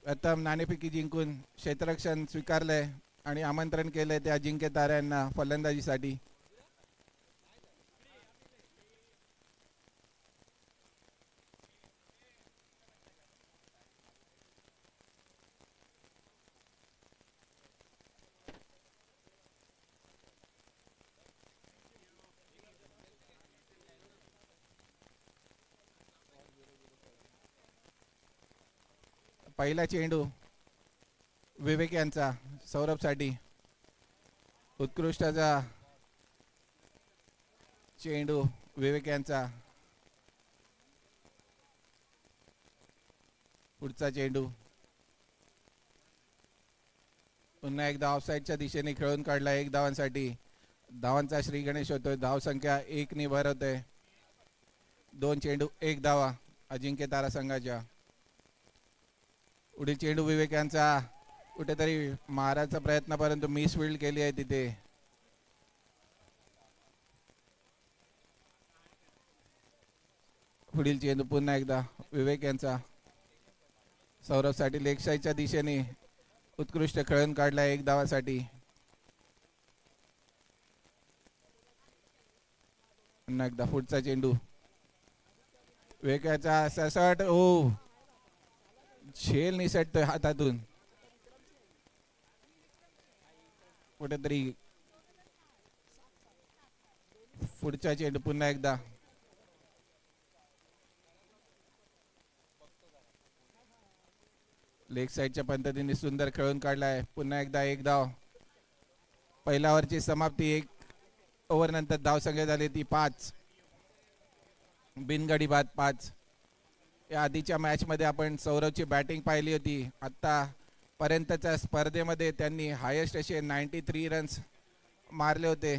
प्रथम नाणेफेकी जिंकून क्षेत्ररक्षण स्वीकारलंय आणि आमंत्रण केलंय त्या अजिंक्य ताऱ्यांना फलंदाजीसाठी. पहिला चेंडू विवेक यांचा सौरभसाठी. उत्कृष्टाचा चेंडू विवेक यांचा. पुढचा चेंडू पुन्हा एकदा ऑफसाईडच्या दिशेने खेळून काढला. 1 धावांसाठी. धावांचा श्री गणेश होतोय. धाव संख्या 1 ने भर होते. 2 चेंडू 1 धावा अजिंक्य तारा संघाच्या. पुढील चेंडू विवेक यांचा. कुठेतरी मारायचा प्रयत्न परंतु मिस फील्ड केली आहे तिथे. पुढील चेंडू पुन्हा एकदा विवेक यांचा. सौरभसाठी लेग साईडच्या दिशेने उत्कृष्ट खेळून काढला 1 धावासाठी. पुन्हा एकदा पुढचा चेंडू विवेक यांचा. ससट ओ झेल निसटतोय हातातून. कुठेतरी पुढचा चेंडू पुन्हा एकदा लेग साईडच्या पद्धतीने सुंदर खेळून काढलाय. पुन्हा एकदा 1 धाव. पहिल्या ओव्हरची समाप्ती. 1 ओव्हर नंतर धावसंख्या झाली ती 5. बिनगडी बाद 5. या आधीच्या मॅच मध्ये आपण सौरभची बॅटिंग पाहिली होती. आता पर्यंतच्या स्पर्धेमध्ये त्यांनी हायेस्ट असे 93 रन्स मारले होते.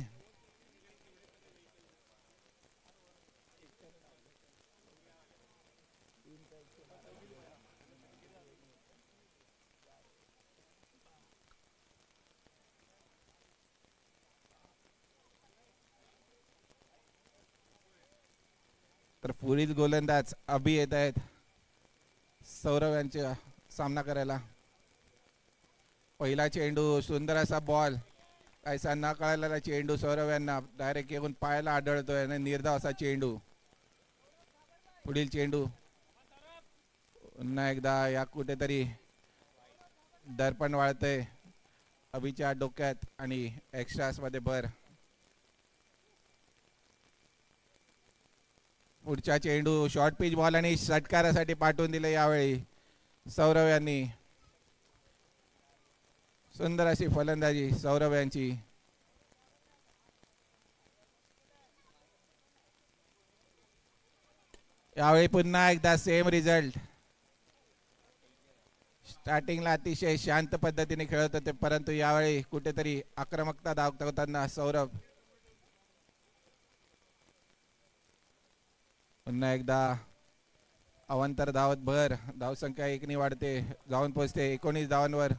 तर पुढील गोलंदाज अभि येत आहेत सौरभ यांचा सामना करायला. पहिला चेंडू सुंदर असा बॉल. काहीसा न कळलेला चेंडू सौरभ यांना डायरेक्ट येऊन पायाला आढळतोय आणि निर्धाव असा चेंडू. पुढील चेंडू पुन्हा एकदा या कुठेतरी दर्पण वाळतंय अभिच्या डोक्यात आणि एक्स्ट्रास मध्ये भर. पुढचा चेंडू शॉर्ट पिच बॉल आणि षटकारासाठी पाठवून दिले यावेळी सौरभ यांनी. सुंदर अशी फलंदाजी सौरभ यांची. यावेळी पुन्हा एकदा सेम रिझल्ट. स्टार्टिंगला अतिशय शांत पद्धतीने खेळत होते परंतु यावेळी कुठेतरी आक्रमकता दाखवताना सौरभ. पुन्हा एकदा अवांतर धावत भर. धावसंख्या 1 ने वाढते. जाऊन पोहोचते 19 धावांवर.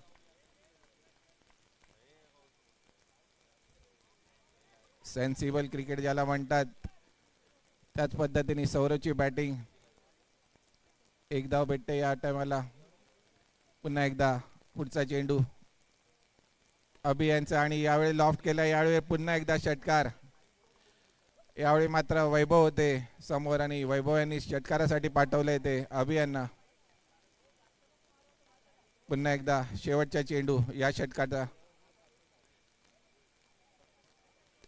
सेन्सिबल क्रिकेट ज्याला म्हणतात त्याच पद्धतीने सौरभची बॅटिंग. 1 धाव भेटते या टायमाला. पुन्हा एकदा पुढचा चेंडू अभि यांचा आणि यावेळी लॉफ्ट केला. यावेळी पुन्हा एकदा षटकार. यावेळी मात्र वैभव होते समोर आणि वैभव यांनी षटकारासाठी पाठवले ते अभि यांना. पुन्हा एकदा शेवटचा चेंडू या षटकाचा.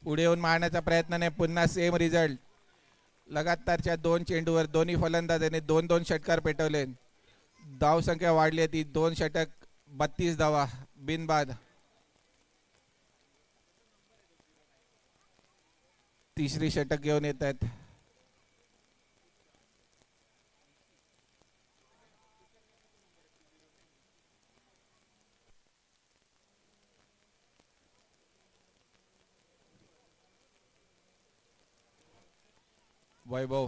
पुढे येऊन मारण्याचा प्रयत्न नाही. पुन्हा सेम रिझल्ट. लगातारच्या 2 चेंडूवर दोन्ही फलंदाजांनी 2-2 षटकार पेटवले. धावसंख्या वाढली ती 2 षटक 32 धावा बिनबाद. तिसरी षटक घेऊन येत आहेत. वैभव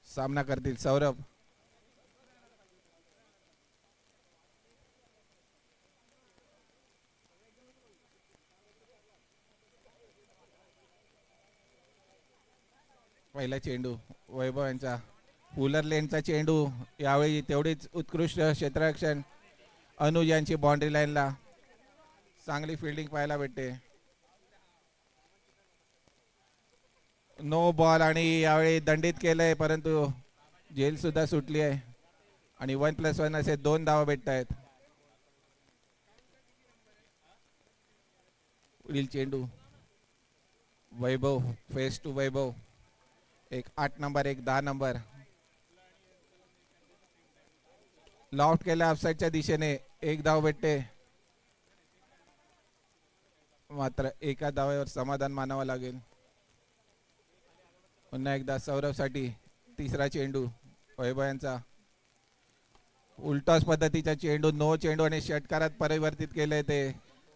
सामना करतील सौरभ. पहिला चेंडू वैभव यांचा पुलर लेनचा चेंडू यावेळी तेवढीच उत्कृष्ट क्षेत्ररक्षण अनुज यांची बाउंड्री लाईनला चांगली फिल्डिंग पाहायला भेटते. नो बॉल आणि यावेळी दंडित केलंय परंतु जेल सुद्धा सुटली आहे आणि 1+1 असे 2 धावा भेटत आहेत. पुढील चेंडू वैभव फेस टू वैभव एक 8 नंबर एक 10 नंबर लॉफ्ट केला ऑफसाईडच्या दिशेने एक धाव भेटते मात्र एका धावावर समाधान मानावं लागेल. पुन्हा एकदा सौरभसाठी तिसरा चेंडू वैभव यांचा उलटॉस पद्धतीचा चेंडू नो चेंडू आणि षटकारात परिवर्तित केले ते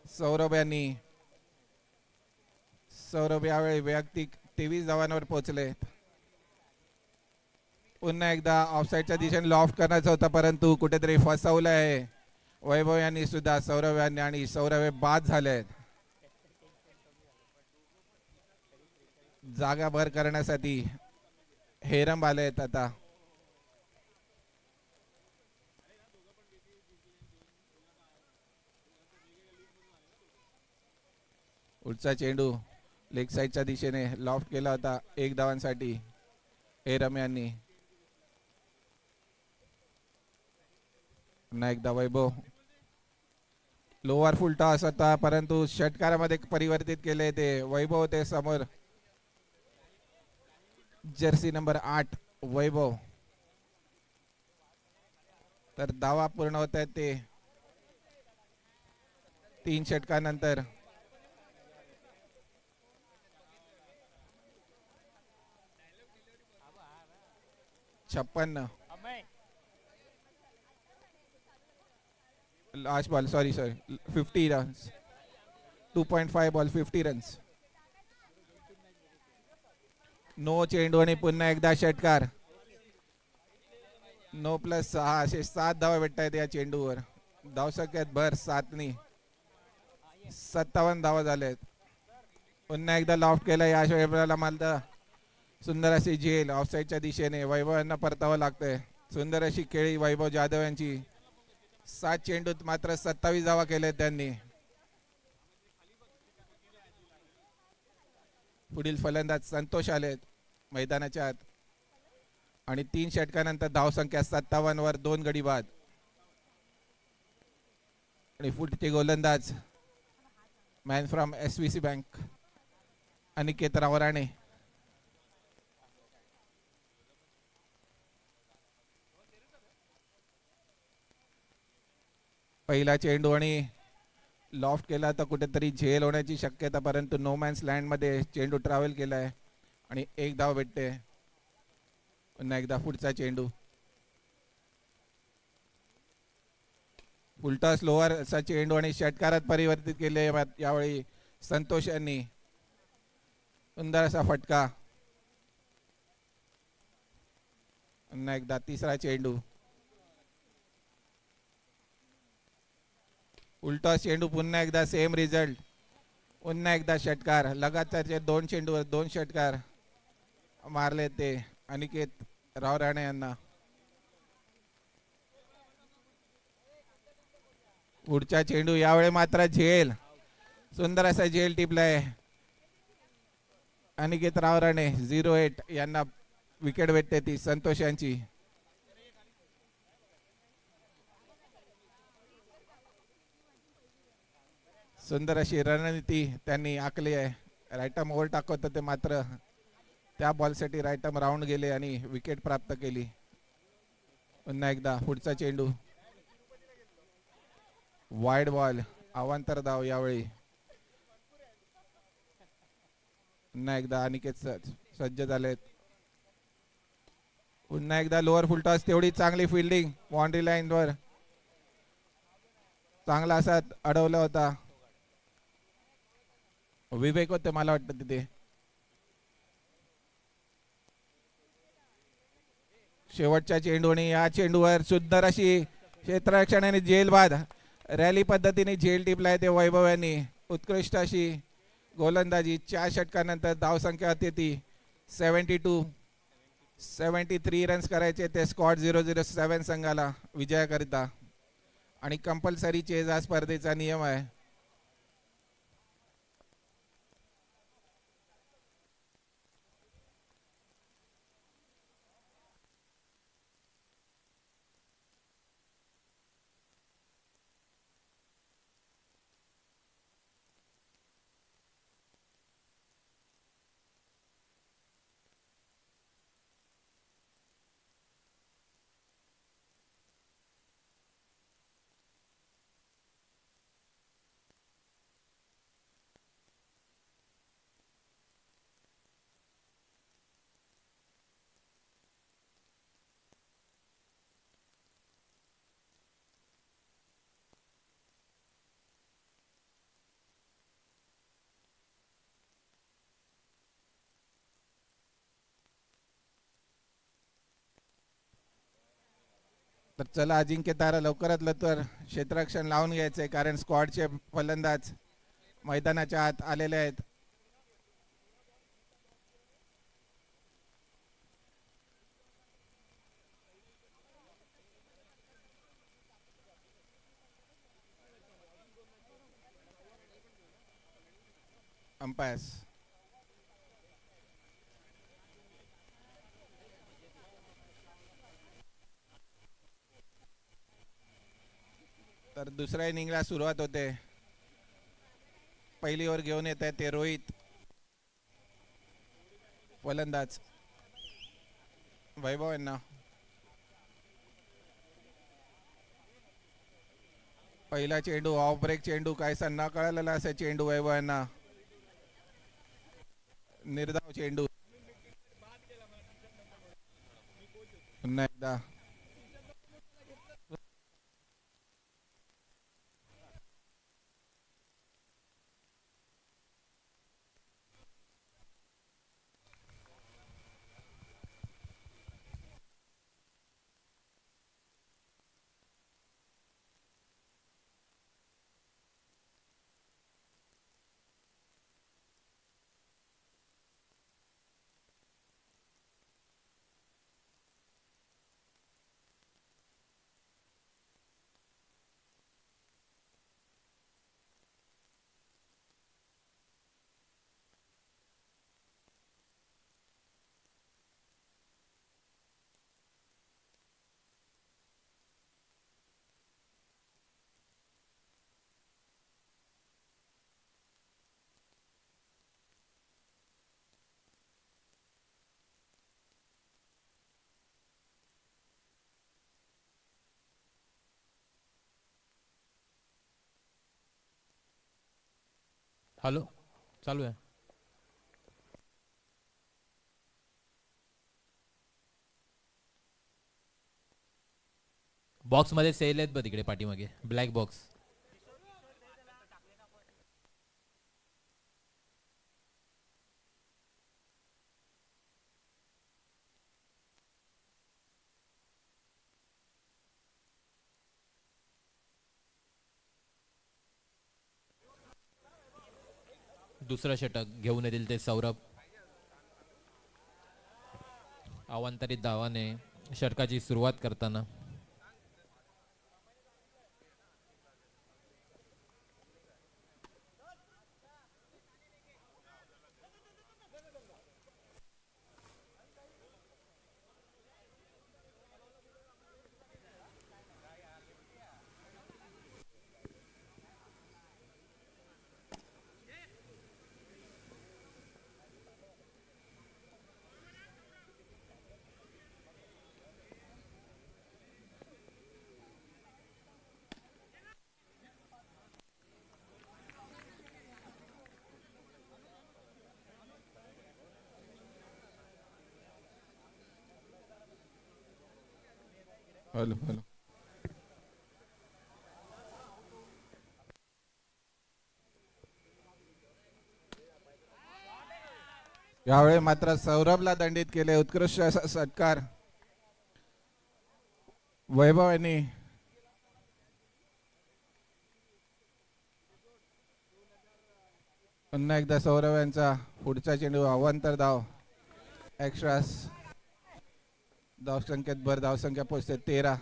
सौरभ यांनी. सौरभ यावेळी वैयक्तिक 23 धावांवर पोहोचले. पुन्हा एकदा ऑफसाईडच्या दिशेने लॉफ्ट करायचा होता परंतु कुठेतरी फसवलं आहे वैभव यांनी सुद्धा सौरभ यांनी आणि सौरभ हे बाद झाले. जागा भर करण्यासाठी हेरंब आले आहेत आता. पुढचा चेंडू लेग साइडच्या दिशेने लॉफ्ट केला होता 1 धावांसाठी हेरम यांनी. पुन्हा एकदा वैभव लोअर फुल टॉस होता परंतु षटकारामध्ये परिवर्तित केले ते वैभव ते समोर जर्सी नंबर 8 वैभव. तर धावा पूर्ण होत आहेत ते 3 षटकानंतर. छप्पन्न last ball sorry 50 runs 2.5 ball 50 runs. No चेंडू आणि पुन्हा एकदा षटकार. नो +6 असे 7 धावा भेटत आहेत या चेंडूवर. धावसंख्येत भर 7नी 57 धावा झालेत. पुन्हा एकदा लॉफ्ट केला या वेळेला मालदा सुंदर अशी झेल ऑफसाईडच्या दिशेने वैभव यांना परतावं लागतंय. सुंदर अशी खेळी वैभव जाधव यांची. 7 चेंडूत मात्र 27 धावा केल्यात त्यांनी. पुढील फलंदाज संतोष आलेत मैदानाच्या आत आणि 3 षटकानंतर धावसंख्या 57 वर 2 गडी बाद. आणि पुढचे गोलंदाज man from SVC bank Aniket Rawrane. पहिला चेंडू आणि लॉफ्ट केला तर कुठेतरी झेल होण्याची शक्यता परंतु नो मॅन्स लँड मध्ये चेंडू ट्रॅव्हल केलाय आणि 1 धाव भेटते. पुन्हा एकदा पुढचा चेंडू उलटा स्लोअर असा चेंडू आणि षटकारात परिवर्तित केले यावेळी संतोष यांनी. सुंदर असा फटका. पुन्हा एकदा तिसरा चेंडू उलटा चेंडू पुन्हा एकदा सेम रिझल्ट. पुन्हा एकदा षटकार. लगातारचे 2 चेंडूवर 2 षटकार मारले ते अनिकेत रावराणे यांना. पुढचा चेंडू यावेळी मात्र झेल. सुंदर असा झेल टिपलाय अनिकेत रावराणे. 0-8 यांना विकेट भेटते ती संतोष यांची. सुंदर अशी रणनीती त्यांनी आखली आहे. राईटम ओव्हर टाकत होते मात्र त्या बॉलसाठी राईटम राऊंड गेले आणि विकेट प्राप्त केली. पुन्हा एकदा पुढचा चेंडू वाईड बॉल अवांतर धाव यावेळी. पुन्हा एकदा अनिकेत सज्ज झालेत. पुन्हा एकदा लोअर फुलटॉस तेवढी चांगली फिल्डिंग बाउंड्री लाईन वर चांगला असा अडवला होता. विवेक होते मला वाटतं तिथे. शेवटच्या चेंडू आणि या चेंडूवर सुंदर अशी क्षेत्ररक्षण आणि झेल बाद रॅली पद्धतीने झेल टिपलाय ते वैभव यांनी. उत्कृष्ट अशी गोलंदाजी. 4 षटकानंतर धावसंख्या होती ती 73 रन्स करायचे ते स्कॉट 007 संघाला विजयाकरिता आणि कंपल्सरी चेज हा स्पर्धेचा नियम आहे. तर चला अजिंक्य तारा लवकरात लवकर क्षेत्ररक्षण लावून घ्यायचंय कारण स्क्वॉडचे फलंदाज मैदानाच्या आत आलेले आहेत. अंपायर्स तर दुसऱ्या इनिंगला सुरुवात होते. पहिली ओव्हर घेऊन येत आहे ते रोहित, फलंदाज वैभव यांना. पहिला चेंडू ऑफ ब्रेक चेंडू कायसा न कळलेला असे चेंडू वैभव यांना. निर्धाव चेंडू पुन्हा एकदा हॅलो चालू आहे. बॉक्स मध्ये सेल आहेत बघ तिकडे पाठीमागे ब्लॅक बॉक्स. दुसरं षटक घेऊन येतील ते सौरभ. अवांतरित धावाने षटकाची सुरुवात करताना हॅलो हॅलो यावेळी मात्र सौरभला दंडित केले. उत्कृष्ट असा षटकार वैभव यांनी. पुन्हा एकदा सौरभ यांचा पुढचा चेंडू अवांतर धाव. एक्स्ट्रास धावसंख्येत भर, धावसंख्या पोचते 13.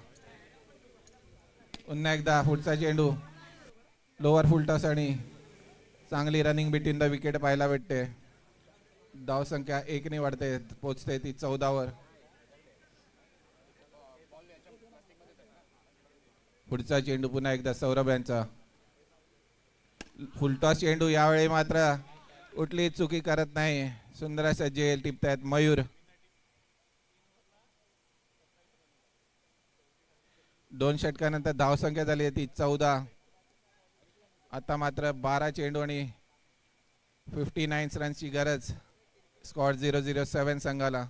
पुन्हा एकदा पुढचा चेंडू लोअर फुलटॉस आणि चांगली रनिंग बिटवीन द विकेट पाहायला भेटते. धावसंख्या 1 ने वाढते, पोचते ती 14 वर. पुढचा चेंडू पुन्हा एकदा सौरभ यांचा. फुलटॉस चेंडू, यावेळी मात्र कुठलीही चुकी करत नाही. सुंदर असा झेल टिपतायत मयूर. 2 षटकानंतर धावसंख्या झाली आहे ती 14. आता मात्र 12 चेंडू आणि 59 रन्सची गरज स्कॉर 007 संघाला.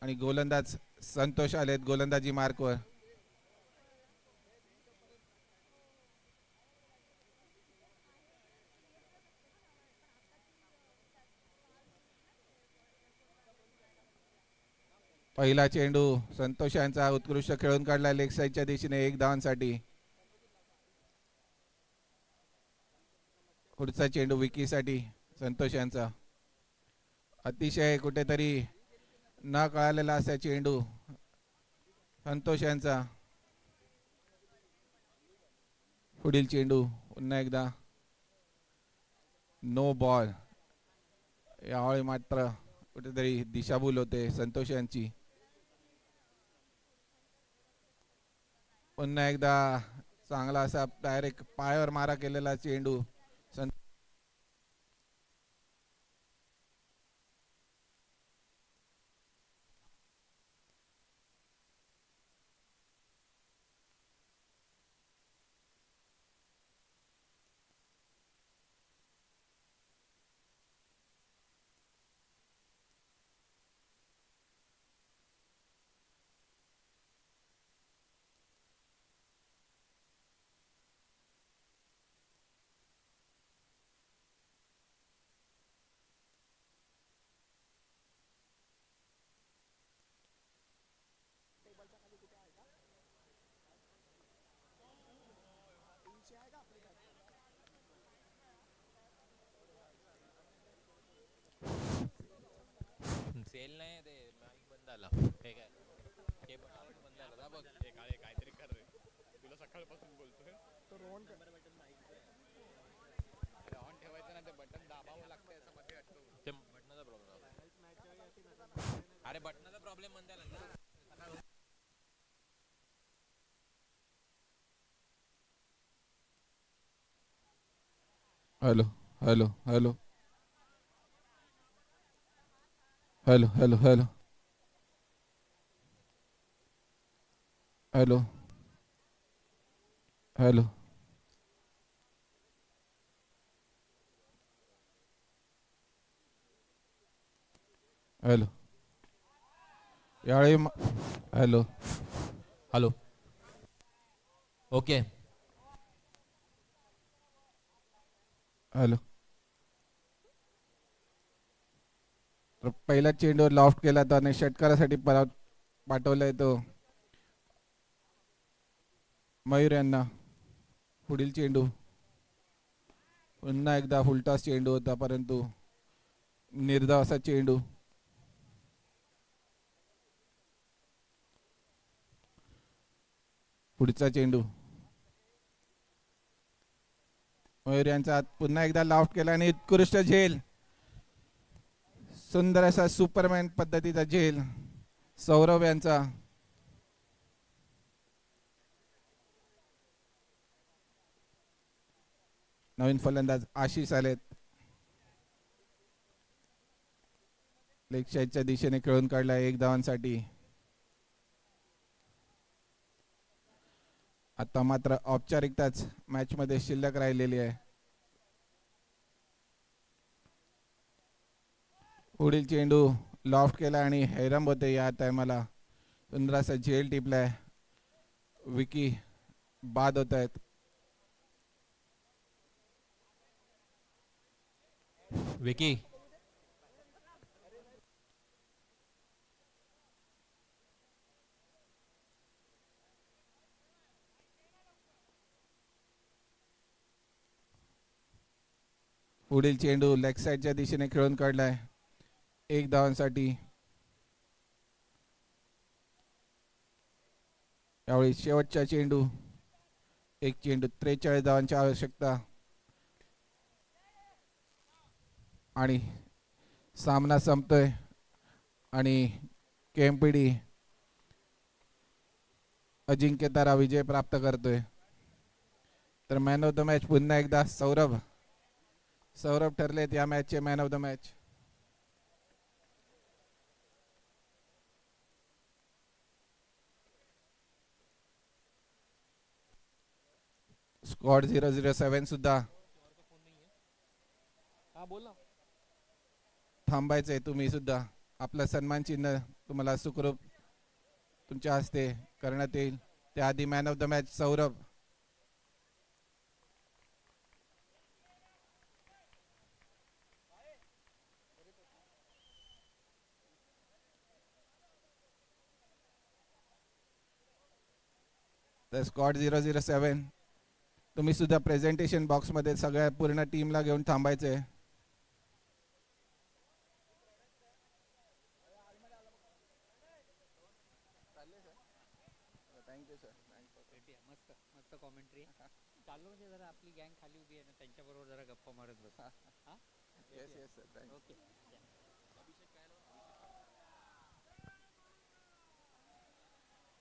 आणि गोलंदाज संतोष आलेत गोलंदाजी मार्कवर. पहिला चेंडू संतोष यांचा उत्कृष्ट खेळून काढला लेग साईडच्या दिशेने 1 धावांसाठी. पुढचा चेंडू विकीसाठी संतोष यांचा. अतिशय कुठेतरी न कळालेला असा चेंडू संतोष यांचा. पुढील चेंडू पुन्हा एकदा नो बॉल. यावेळी मात्र कुठेतरी दिशाभूल होते संतोष यांची. पुन्हा एकदा चांगला असा डायरेक्ट पायावर मारा केलेला चेंडू. सेल नाही ते माईक बंद झाला. हे काय केबल आवाज बंद झाला बघ. हे काहीतरी कर रे. तुला सकाळपासून बोलतोय. तो ऑन ठेवायचं ना, ते बटन दाबावं लागतं असं मध्ये वाटतं. ते बटनाचा प्रॉब्लेम. अरे बटनाचा प्रॉब्लेम म्हणता ना. Hello hello hello hello hello hello hello hello. Hello. यावेळी हॅलो हॅलो. ओके. हॅलो. तर पहिला चेंडूवर लॉफ्ट केला तो आणि षटकारासाठी पाठवलाय तो मयूर यांना. पुढील चेंडू पुन्हा एकदा फुलटॉस चेंडू होता, परंतु निर्धाव असा चेंडू. पुढचा चेंडू मयूर यांचा पुन्हा एकदा लॉफ्ट केला आणि उत्कृष्ट झेल. सुंदर असा सुपरमॅन पद्धतीचा झेल सौरभ यांचा. नवीन फलंदाज आशिष आलेत. लेग साईडच्या दिशेने खेळून काढला 1 धावांसाठी. आता मात्र औपचारिकताच मॅच मध्ये शिल्लक राहिलेली आहे. पुढील चेंडू लॉफ्ट केला आणि हैराम होते या टायमाला. सुंदर असा झेल टिपलाय. विकी बाद होत आहेत. विकी पुढील चेंडू लेग साईडच्या दिशेने खेळून काढलाय. 1 धावांसाठी. यावेळी शेवटचा चेंडू, एक चेंडू, 43 धावांची आवश्यकता आणि सामना संपतोय आणि केएमपीडी अजिंक्यतारा विजय प्राप्त करतोय. तर मॅन ऑफ द मॅच पुन्हा एकदा सौरभ ठरलेत या मॅचचे man of the match. Squad 007 सुद्धा थांबायचंय. तुम्ही सुद्धा आपलं सन्मान चिन्ह तुम्हाला सुखरूप तुमच्या हस्ते करण्यात येईल. त्याआधी man of the match Saurabh. तर स्क्वॉड 007 तुम्ही सुद्धा प्रेझेंटेशन बॉक्समध्ये सगळ्या पूर्ण टीमला घेऊन थांबायचंय. मस्त कॉमेंट्री चालू दे जरा. आपली गँग खाली उभी आहे ना, त्यांच्या बरोबर जरा गप्पा मारत बस. हा yes yes sir. Okay.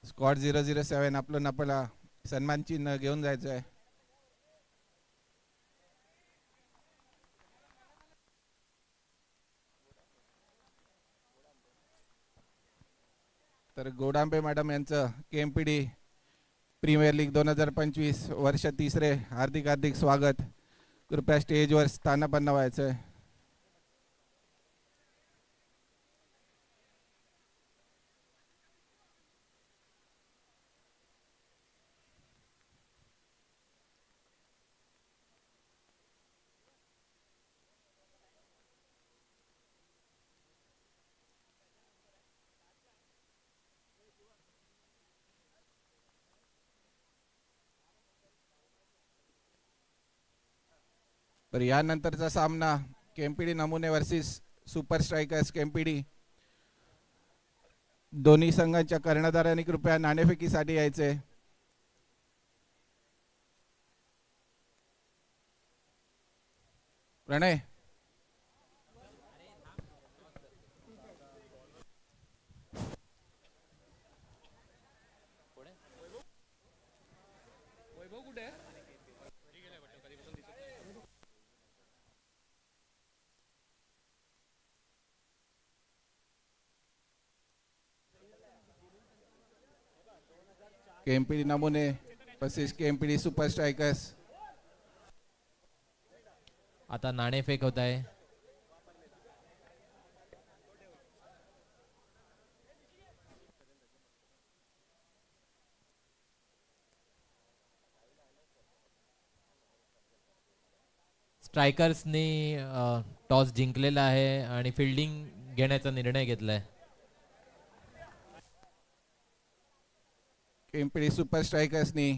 Squad 007 आपलं आपला सन्मान चिन्ह घेऊन जायचं आहे. तर गोडांबे मॅडम यांचं केएमपीडी प्रीमियर लीग 2025 वर्ष 3रे हार्दिक स्वागत. कृपया स्टेजवर स्थानापन्न व्हायचं आहे. तर यानंतरचा सामना केएमपीडी नमुने वर्सेस सुपर स्ट्रायकर्स केएमपीडी. दोन्ही संघांच्या कर्णधारांनी कृपया नाणेफेकीसाठी यायचे. प्रणय वैभव कुठे? केएमपीडी नमुने वर्सेस केएमपीडी सुपर स्ट्रायकर्स. आता नाणेफेक होत आहे. स्ट्रायकर्सनी टॉस जिंकलेला आहे आणि फिल्डिंग घेण्याचा निर्णय घेतलाय. केएमपीडी सुपर स्ट्रायकर्सनी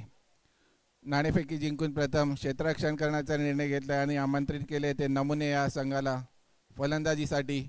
नाणेफेकी जिंकून प्रथम क्षेत्ररक्षण करण्याचा निर्णय घेतला आणि आमंत्रित केले ते नमुने या संघाला फलंदाजीसाठी.